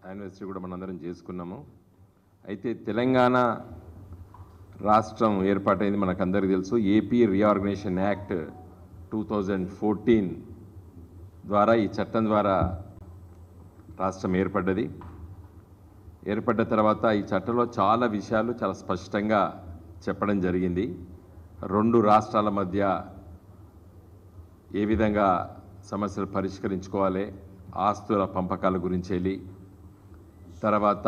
Anniversary కూడా మనందరం చేసుకున్నాము. అయితే తెలంగాణ రాష్ట్రం ఏర్పాటైంది మనకందరికీ తెలుసు. ఏపీ రీఆర్గనైజేషన్ యాక్ట్ 2014 ద్వారా ఈ చట్టం ద్వారా రాష్ట్రం ఏర్పడ్డది. ఏర్పడ్డ తర్వాత ఈ చట్టంలో చాలా విషయాలు చాలా స్పష్టంగా చెప్పడం జరిగింది. రెండు రాష్ట్రాల మధ్య ఏ విధంగా సమస్యలు పరిష్కరించుకోవాలి, ఆస్తుల పంపకాల గురించి వెళ్ళి, తర్వాత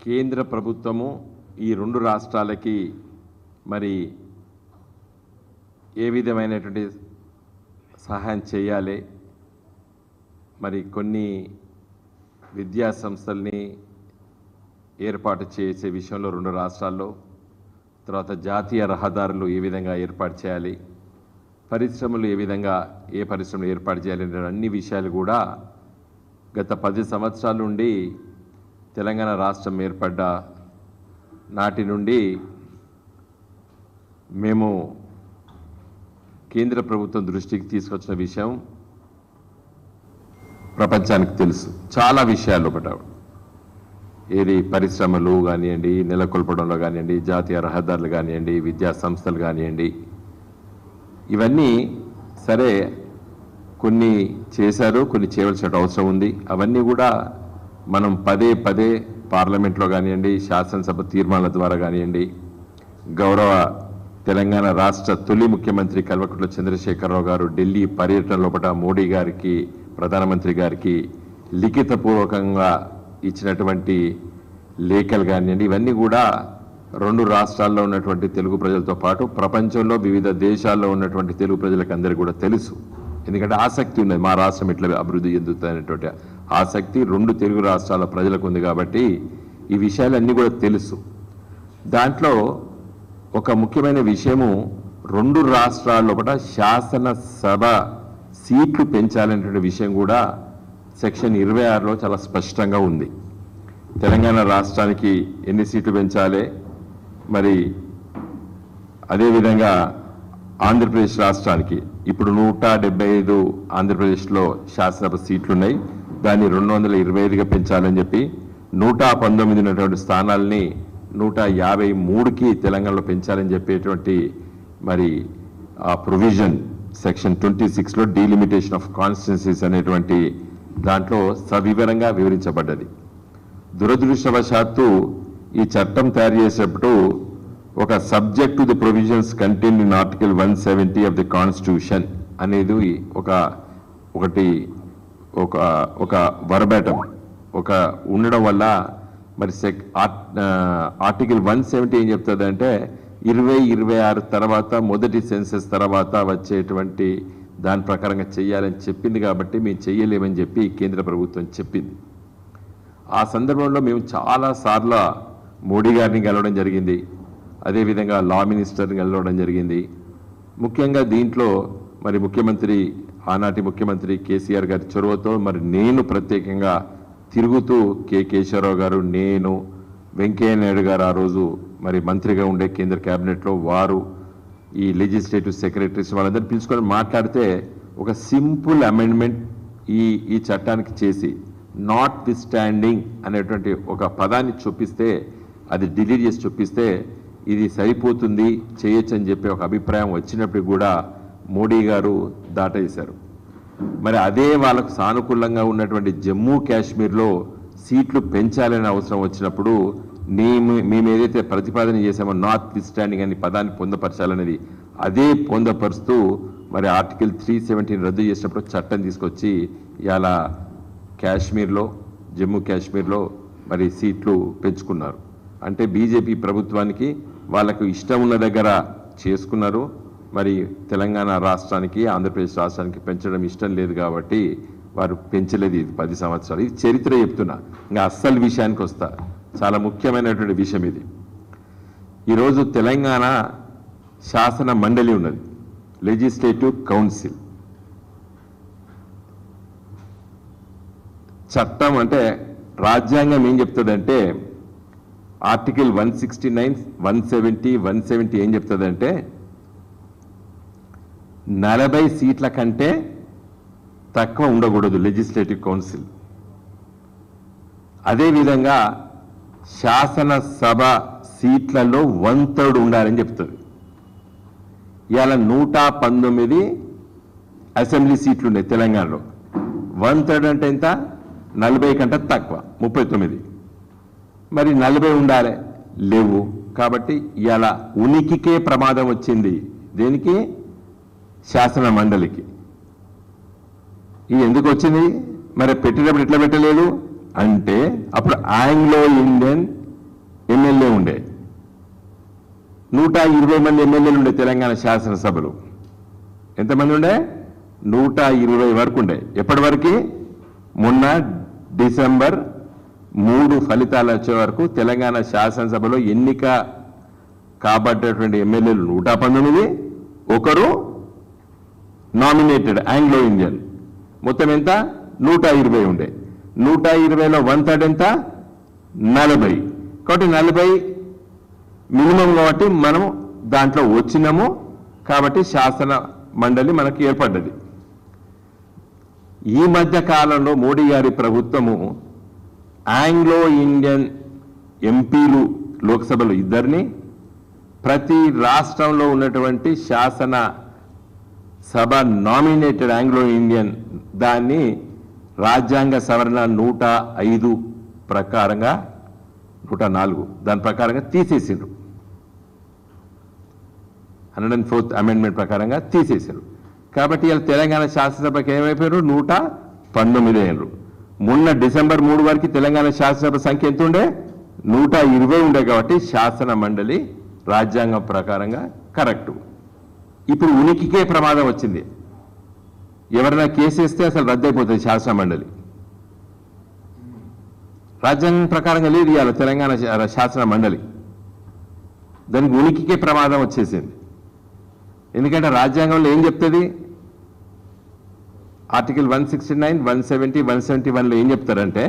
కేంద్ర ప్రభుత్వము ఈ రెండు రాష్ట్రాలకి మరి ఏ విధమైనటువంటి సహాయం చేయాలి, మరి కొన్ని విద్యా సంస్థల్ని ఏర్పాటు చేసే విషయంలో రెండు రాష్ట్రాల్లో, తర్వాత జాతీయ రహదారులు ఏ విధంగా ఏర్పాటు చేయాలి, పరిశ్రమలు ఏ విధంగా ఏ పరిశ్రమలు ఏర్పాటు చేయాలి అనే అన్ని విషయాలు కూడా గత 10 సంవత్సరాల నుండి తెలంగాణ రాష్ట్రం ఏర్పడ్డ నాటి నుండి మేము కేంద్ర ప్రభుత్వం దృష్టికి తీసుకొచ్చిన విషయం ప్రపంచానికి తెలుసు. చాలా విషయాలు ఒకట ఏది పరిశ్రమలు కానివ్వండి, నెలకొల్పడంలో కానివ్వండి, జాతీయ రహదారులు కానివ్వండి, విద్యా సంస్థలు కానివ్వండి, ఇవన్నీ సరే కొన్ని చేశారు, కొన్ని చేయవలసిన అవసరం ఉంది. అవన్నీ కూడా మనం పదే పదే పార్లమెంట్లో కానివ్వండి, శాసనసభ తీర్మానాల ద్వారా కానివ్వండి, గౌరవ తెలంగాణ రాష్ట్ర తొలి ముఖ్యమంత్రి కల్వకుంట్ల చంద్రశేఖరరావు గారు ఢిల్లీ పర్యటన లోపల మోడీ గారికి, ప్రధానమంత్రి గారికి లిఖితపూర్వకంగా ఇచ్చినటువంటి లేఖలు కానివ్వండి, ఇవన్నీ కూడా రెండు రాష్ట్రాల్లో ఉన్నటువంటి తెలుగు ప్రజలతో పాటు ప్రపంచంలో వివిధ దేశాల్లో ఉన్నటువంటి తెలుగు ప్రజలకు అందరికీ కూడా తెలుసు. ఎందుకంటే ఆసక్తి ఉన్నది, మా రాష్ట్రం ఇట్లా అభివృద్ధి చెందుతున్నటువంటి ఆసక్తి రెండు తెలుగు రాష్ట్రాల ప్రజలకు ఉంది. కాబట్టి ఈ విషయాలన్నీ కూడా తెలుసు. దాంట్లో ఒక ముఖ్యమైన విషయము, రెండు రాష్ట్రాల లోపల శాసనసభ సీట్లు పెంచాలనేటువంటి విషయం కూడా సెక్షన్ 26లో చాలా స్పష్టంగా ఉంది. తెలంగాణ రాష్ట్రానికి ఎన్ని సీట్లు పెంచాలి, మరి అదేవిధంగా ఆంధ్రప్రదేశ్ రాష్ట్రానికి ఇప్పుడు 175 ఆంధ్రప్రదేశ్లో శాసనసభ సీట్లు ఉన్నాయి, దాన్ని 225గా పెంచాలని చెప్పి 119 ఉన్నటువంటి స్థానాల్ని 153కి తెలంగాణలో పెంచాలని చెప్పేటువంటి మరి ఆ ప్రొవిజన్ సెక్షన్ 26లో డీలిమిటేషన్ ఆఫ్ కాన్స్టిట్యున్సీస్ అనేటువంటి దాంట్లో సవివరంగా వివరించబడ్డది. దురదృష్టవశాత్తు ఈ చట్టం తయారు చేసేటప్పుడు ఒక subject to the provisions contained in article 170 of the constitution అనేది ఒకటి వర్బాటం ఒక ఉండడం వల్ల మరి ఆర్టికల్ 170 ఏం చెప్తుందంటే 2026 తర్వాత మొదటి సెన్సెస్ తర్వాత వచ్చేటువంటి దాని ప్రకారంగా చేయాలని చెప్పింది. కాబట్టి మేము చేయలేమని చెప్పి కేంద్ర ప్రభుత్వం చెప్పింది. ఆ సందర్భంలో మేము చాలాసార్లు మోడీ గారిని కలవడం జరిగింది, అదేవిధంగా లా మినిస్టర్ని కలవడం జరిగింది. ముఖ్యంగా దీంట్లో మరి ఆనాటి ముఖ్యమంత్రి కేసీఆర్ గారి చొరవతో మరి నేను ప్రత్యేకంగా తిరుగుతూ కేశవరావు గారు, నేను, వెంకయ్య నాయుడు గారు ఆ రోజు మరి మంత్రిగా ఉండే కేంద్ర క్యాబినెట్లో వారు, ఈ లెజిస్లేటివ్ సెక్రటరీస్ వాళ్ళందరినీ పిలుచుకొని మాట్లాడితే ఒక సింపుల్ అమెండ్మెంట్ ఈ చట్టానికి చేసి నాట్ ది స్టాండింగ్ అనేటువంటి ఒక పదాన్ని చూపిస్తే, అది డిలీట్ చేసి చూపిస్తే ఇది సరిపోతుంది చేయొచ్చు అని చెప్పి ఒక అభిప్రాయం వచ్చినప్పుడు కూడా మోడీ గారు దాటేశారు. మరి అదే వాళ్ళకు సానుకూలంగా ఉన్నటువంటి జమ్మూ కాశ్మీర్లో సీట్లు పెంచాలనే అవసరం వచ్చినప్పుడు మేము ఏదైతే ప్రతిపాదన చేశామో నాట్ ది స్టాండింగ్ అనే పదాన్ని పొందపరచాలనేది అదే పొందపరుస్తూ మరి ఆర్టికల్ 317 రద్దు చేసినప్పుడు చట్టం తీసుకొచ్చి ఇలా జమ్మూ కాశ్మీర్లో మరి సీట్లు పెంచుకున్నారు. అంటే బీజేపీ ప్రభుత్వానికి వాళ్ళకు ఇష్టం ఉన్న దగ్గర చేసుకున్నారు, మరి తెలంగాణ రాష్ట్రానికి, ఆంధ్రప్రదేశ్ రాష్ట్రానికి పెంచడం ఇష్టం లేదు కాబట్టి వారు పెంచలేదు. ఇది 10 సంవత్సరాలు. ఇది చరిత్ర చెప్తున్నా. ఇంకా అస్సలు విషయానికి వస్తా, చాలా ముఖ్యమైనటువంటి విషయం ఇది. ఈరోజు తెలంగాణ శాసన మండలి ఉన్నది, లెజిస్లేటివ్ కౌన్సిల్. చట్టం అంటే రాజ్యాంగం ఏం చెప్తుందంటే ఆర్టికల్ 169, 170 ఏం చెప్తుందంటే 40 సీట్ల కంటే తక్కువ ఉండకూడదు లెజిస్లేటివ్ కౌన్సిల్. అదేవిధంగా శాసనసభ సీట్లలో 1/3 ఉండాలని చెప్తుంది. ఇవాళ 119 అసెంబ్లీ సీట్లు ఉన్నాయి తెలంగాణలో. 1/3 అంటే ఎంత? 40 కంటే తక్కువ, 39. మరి 40 ఉండాలి, లేవు. కాబట్టి ఇవాళ ఉనికికే ప్రమాదం వచ్చింది. దేనికి? శాసన మండలికి. ఇది ఎందుకు వచ్చింది? మరి పెట్టినప్పుడు ఎట్లా పెట్టలేదు అంటే, అప్పుడు ఆంగ్లో ఇండియన్ ఎమ్మెల్యే ఉండే, 120 మంది ఎమ్మెల్యేలు ఉండే తెలంగాణ శాసనసభలు. ఎంతమంది ఉండే? 120 వరకు ఉండే. ఎప్పటి వరకు? మొన్న డిసెంబర్ 3 ఫలితాలు వచ్చే వరకు తెలంగాణ శాసనసభలో ఎన్నిక కాబట్టేటువంటి ఎమ్మెల్యేలు 119, ఒకరు నామినేటెడ్ ఆంగ్లో ఇండియన్. మొత్తం ఎంత? 120 ఉండే. 120లో 1/3 ఎంత? 40. కాబట్టి 40 మినిమం కాబట్టి మనం దాంట్లో వచ్చినాము. కాబట్టి శాసన మండలి మనకు ఏర్పడ్డది. ఈ మధ్య కాలంలో మోడీ గారి ప్రభుత్వము ఆంగ్లో ఇండియన్ ఎంపీలు లోక్సభలో 2ని, ప్రతి రాష్ట్రంలో ఉన్నటువంటి శాసన సభ నామినేటెడ్ ఆంగ్లో ఇండియన్ దాన్ని రాజ్యాంగ సవరణ 105 ప్రకారంగా 104 దాని ప్రకారంగా తీసేసిండ్రు. 104th అమెండ్మెంట్ ప్రకారంగా తీసేశారు. కాబట్టి ఇలా తెలంగాణ శాసనసభకి ఏమైపోయారు? 119 అయ్యారు. మొన్న డిసెంబర్ 3 వరకు తెలంగాణ శాసనసభ సంఖ్య ఎంత ఉండే? 120 ఉండే. కాబట్టి శాసన మండలి రాజ్యాంగం ప్రకారంగా కరెక్టు. ఇప్పుడు ఉనికికే ప్రమాదం వచ్చింది. ఎవరైనా కేసేస్తే అసలు రద్దయిపోతుంది శాసన మండలి. రాజ్యాంగం ప్రకారంగా లేదు ఇవాళ తెలంగాణ శాసన మండలి. దానికి ఉనికికే ప్రమాదం వచ్చేసింది. ఎందుకంటే రాజ్యాంగంలో ఏం చెప్తుంది? ఆర్టికల్ 169, 170, 171లో ఏం చెప్తారంటే,